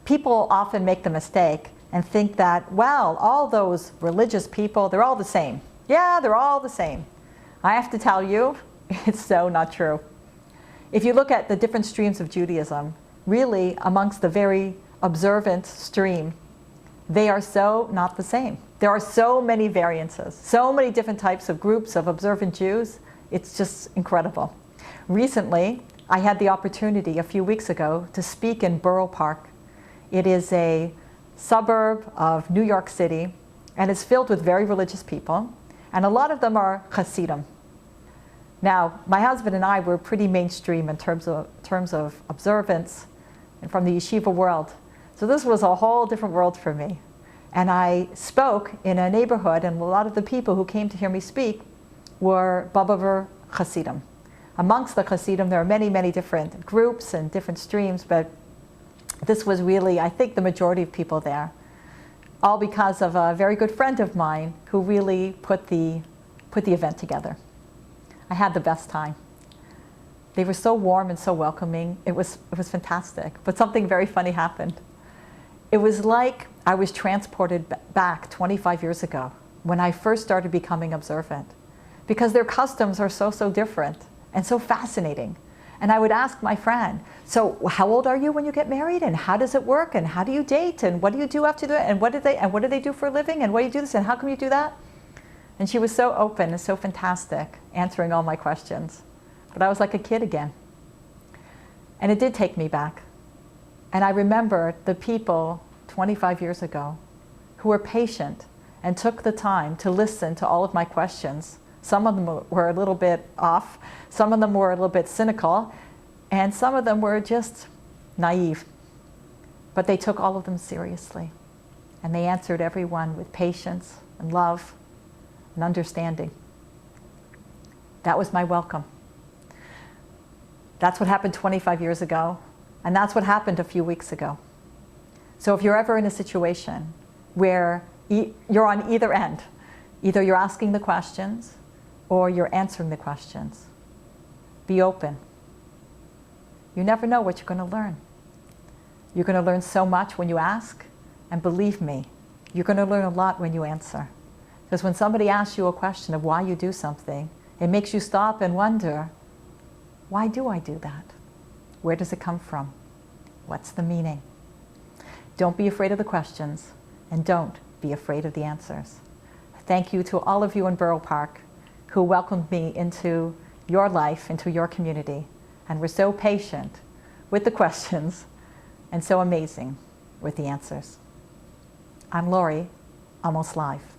people often make the mistake and think that, well, all those religious people, they're all the same. Yeah, they're all the same. I have to tell you, it's so not true. If you look at the different streams of Judaism, really amongst the very observant stream, they are so not the same. There are so many variances, so many different types of groups of observant Jews. It's just incredible. Recently, I had the opportunity a few weeks ago to speak in Borough Park. It is a suburb of New York City, and it's filled with very religious people, and a lot of them are Hasidim. Now, my husband and I were pretty mainstream in terms of observance and from the yeshiva world. So this was a whole different world for me. And I spoke in a neighborhood, and a lot of the people who came to hear me speak were Lubavitcher Hasidim. Amongst the Hasidim, there are many, many different groups and different streams, but this was really, I think, the majority of people there. All because of a very good friend of mine who really put the event together. I had the best time. They were so warm and so welcoming. It was fantastic. But something very funny happened. It was like I was transported back 25 years ago when I first started becoming observant, because their customs are so different and so fascinating. And I would ask my friend, so how old are you when you get married, and how does it work, and how do you date, and what do you do after that, and what do they do for a living, and what do you do this, and how come you do that? And she was so open and so fantastic, answering all my questions. But I was like a kid again. And it did take me back. And I remember the people 25 years ago who were patient and took the time to listen to all of my questions. Some of them were a little bit off, some of them were a little bit cynical, and some of them were just naive. But they took all of them seriously. And they answered everyone with patience and love and understanding. That was my welcome. That's what happened 25 years ago, and that's what happened a few weeks ago. So if you're ever in a situation where you're on either end, either you're asking the questions or you're answering the questions, be open. You never know what you're going to learn. You're going to learn so much when you ask, and believe me, you're going to learn a lot when you answer. Because when somebody asks you a question of why you do something, it makes you stop and wonder, why do I do that? Where does it come from? What's the meaning? Don't be afraid of the questions, and don't be afraid of the answers. Thank you to all of you in Borough Park who welcomed me into your life, into your community, and were so patient with the questions and so amazing with the answers. I'm Lori, Almost Live.